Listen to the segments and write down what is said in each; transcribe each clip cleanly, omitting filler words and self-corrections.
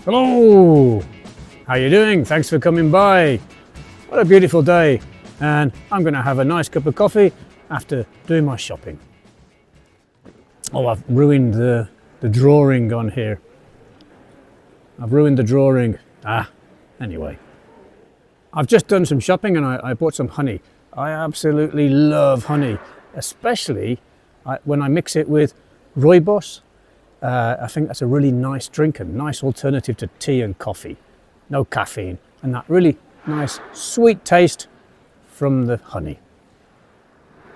Hello! How you doing? Thanks for coming by. What a beautiful day, and I'm going to have a nice cup of coffee after doing my shopping. Oh, I've ruined the drawing on here. I've ruined the drawing. Anyway. I've just done some shopping and I bought some honey. I absolutely love honey, especially when I mix it with rooibos. I think that's a really nice drink, a nice alternative to tea and coffee. No caffeine, and that really nice sweet taste from the honey.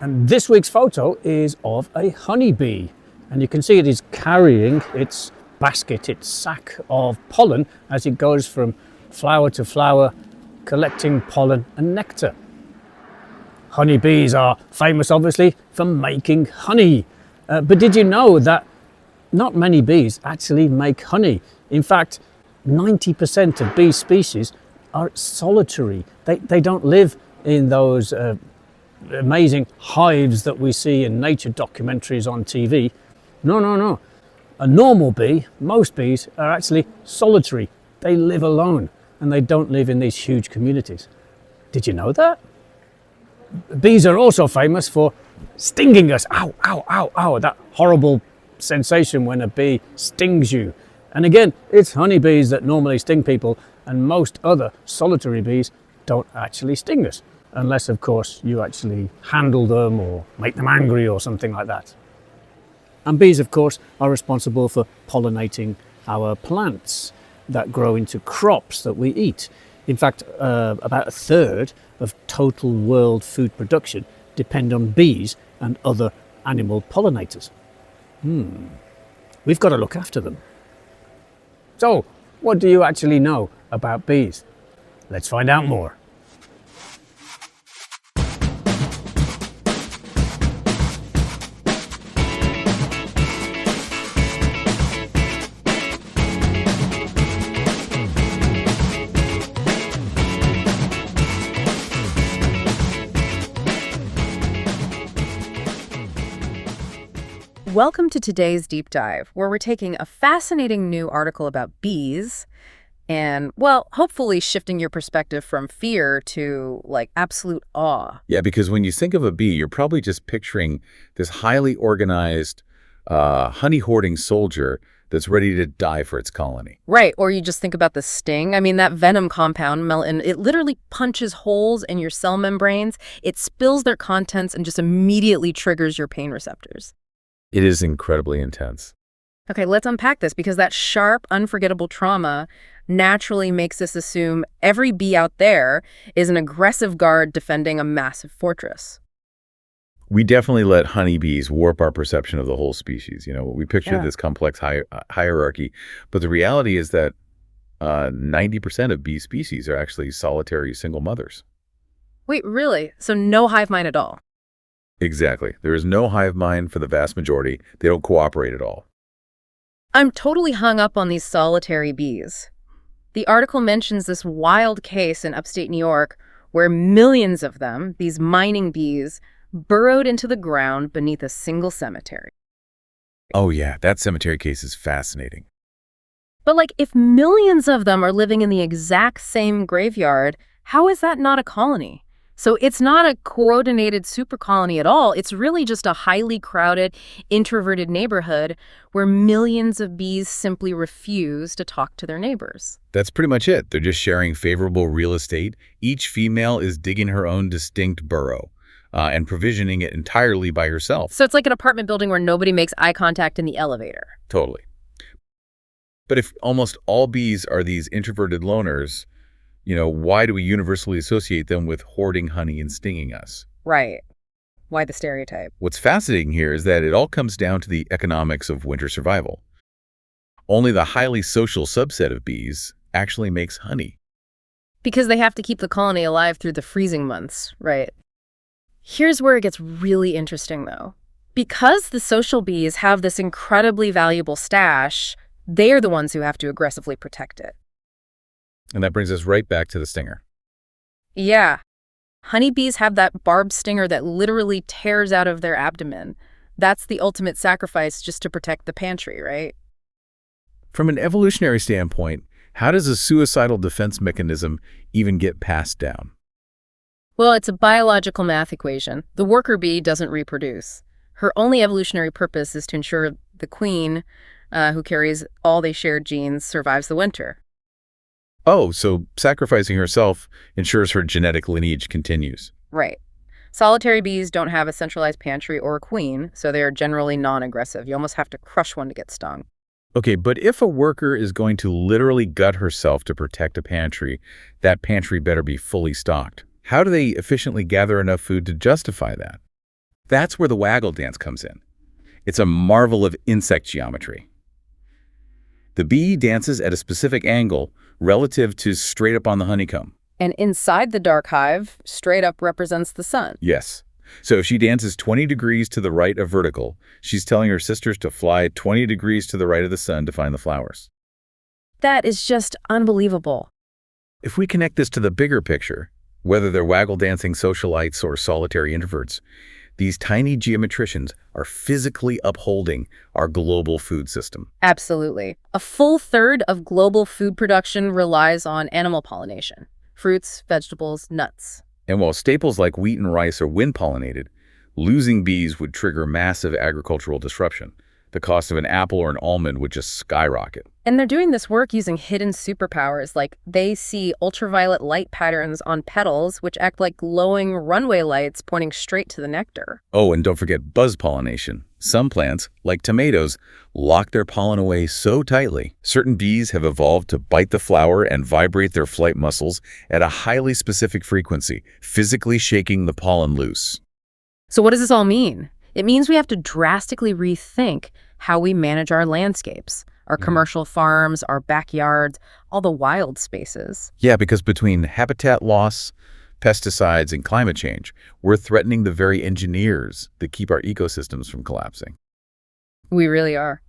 And this week's photo is of a honeybee, and you can see it is carrying its basket, its sack of pollen as it goes from flower to flower, collecting pollen and nectar. Honeybees are famous, obviously, for making honey. But did you know that not many bees actually make honey? In fact, 90% of bee species are solitary. They don't live in those amazing hives that we see in nature documentaries on TV. No. A normal bee, most bees, are actually solitary. They live alone and they don't live in these huge communities. Did you know that? Bees are also famous for stinging us. Ow, ow, ow, ow, that horrible sensation when a bee stings you. And again, it's honeybees that normally sting people, and most other solitary bees don't actually sting us, unless of course you actually handle them or make them angry or something like that. And bees, of course, are responsible for pollinating our plants that grow into crops that we eat. In fact, about a third of total world food production depend on bees and other animal pollinators. We've got to look after them. So, what do you actually know about bees? Let's find out more. Welcome to today's deep dive, where we're taking a fascinating new article about bees and, well, hopefully shifting your perspective from fear to, absolute awe. Yeah, because when you think of a bee, you're probably just picturing this highly organized, honey-hoarding soldier that's ready to die for its colony. Right, or you just think about the sting. I mean, that venom compound, it literally punches holes in your cell membranes. It spills their contents and just immediately triggers your pain receptors. It is incredibly intense. Okay, let's unpack this, because that sharp, unforgettable trauma naturally makes us assume every bee out there is an aggressive guard defending a massive fortress. We definitely let honeybees warp our perception of the whole species. We picture this complex hierarchy, but the reality is that 90% of bee species are actually solitary single mothers. Wait, really? So no hive mind at all? Exactly. There is no hive mind for the vast majority. They don't cooperate at all. I'm totally hung up on these solitary bees. The article mentions this wild case in upstate New York where millions of them, these mining bees, burrowed into the ground beneath a single cemetery. Oh yeah, that cemetery case is fascinating. But if millions of them are living in the exact same graveyard, how is that not a colony? So it's not a coordinated super colony at all. It's really just a highly crowded, introverted neighborhood where millions of bees simply refuse to talk to their neighbors. That's pretty much it. They're just sharing favorable real estate. Each female is digging her own distinct burrow and provisioning it entirely by herself. So it's like an apartment building where nobody makes eye contact in the elevator. Totally. But if almost all bees are these introverted loners, why do we universally associate them with hoarding honey and stinging us? Right. Why the stereotype? What's fascinating here is that it all comes down to the economics of winter survival. Only the highly social subset of bees actually makes honey. Because they have to keep the colony alive through the freezing months, right? Here's where it gets really interesting, though. Because the social bees have this incredibly valuable stash, they're the ones who have to aggressively protect it. And that brings us right back to the stinger. Yeah. Honeybees have that barbed stinger that literally tears out of their abdomen. That's the ultimate sacrifice just to protect the pantry, right? From an evolutionary standpoint, How does a suicidal defense mechanism even get passed down? Well, it's a biological math equation. The worker bee doesn't reproduce. Her only evolutionary purpose is to ensure the queen, who carries all they shared genes, survives the winter. Oh, so sacrificing herself ensures her genetic lineage continues. Right. Solitary bees don't have a centralized pantry or a queen, so they are generally non-aggressive. You almost have to crush one to get stung. Okay, but if a worker is going to literally gut herself to protect a pantry, that pantry better be fully stocked. How do they efficiently gather enough food to justify that? That's where the waggle dance comes in. It's a marvel of insect geometry. The bee dances at a specific angle relative to straight up on the honeycomb. And inside the dark hive, straight up represents the sun. Yes. So if she dances 20 degrees to the right of vertical, she's telling her sisters to fly 20 degrees to the right of the sun to find the flowers. That is just unbelievable. If we connect this to the bigger picture, whether they're waggle-dancing socialites or solitary introverts, these tiny geometricians are physically upholding our global food system. Absolutely. A full third of global food production relies on animal pollination. Fruits, vegetables, nuts. And while staples like wheat and rice are wind-pollinated, losing bees would trigger massive agricultural disruption. The cost of an apple or an almond would just skyrocket. And they're doing this work using hidden superpowers, like they see ultraviolet light patterns on petals, which act like glowing runway lights pointing straight to the nectar. Oh, and don't forget buzz pollination. Some plants, like tomatoes, lock their pollen away so tightly. Certain bees have evolved to bite the flower and vibrate their flight muscles at a highly specific frequency, physically shaking the pollen loose. So what does this all mean? It means we have to drastically rethink how we manage our landscapes, our commercial farms, our backyards, all the wild spaces. Yeah, because between habitat loss, pesticides, and climate change, we're threatening the very engineers that keep our ecosystems from collapsing. We really are.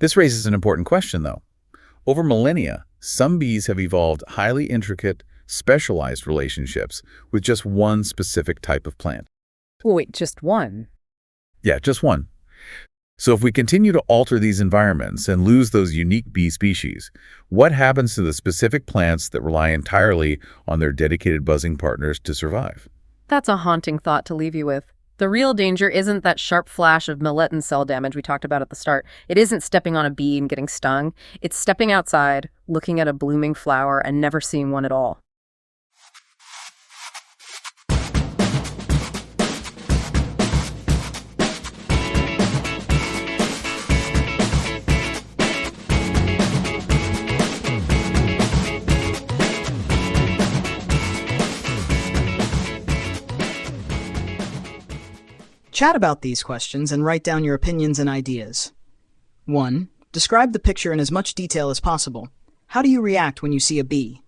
This raises an important question, though. Over millennia, some bees have evolved highly intricate, specialized relationships with just one specific type of plant. Wait, just one? Yeah, just one. So if we continue to alter these environments and lose those unique bee species, what happens to the specific plants that rely entirely on their dedicated buzzing partners to survive? That's a haunting thought to leave you with. The real danger isn't that sharp flash of milletin cell damage we talked about at the start. It isn't stepping on a bee and getting stung. It's stepping outside, looking at a blooming flower, and never seeing one at all. Chat about these questions and write down your opinions and ideas. 1. Describe the picture in as much detail as possible. How do you react when you see a bee?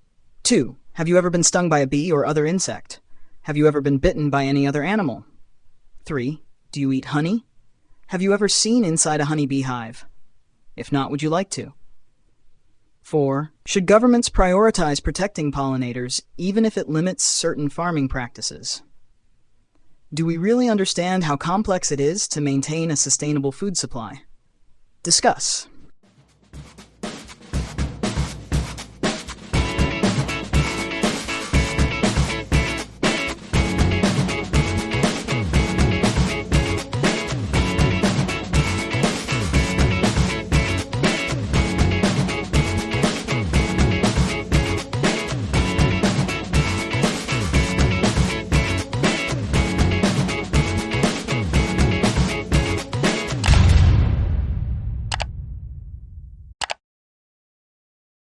2. Have you ever been stung by a bee or other insect? Have you ever been bitten by any other animal? 3. Do you eat honey? Have you ever seen inside a honeybee hive? If not, would you like to? 4. Should governments prioritize protecting pollinators even if it limits certain farming practices? Do we really understand how complex it is to maintain a sustainable food supply? Discuss.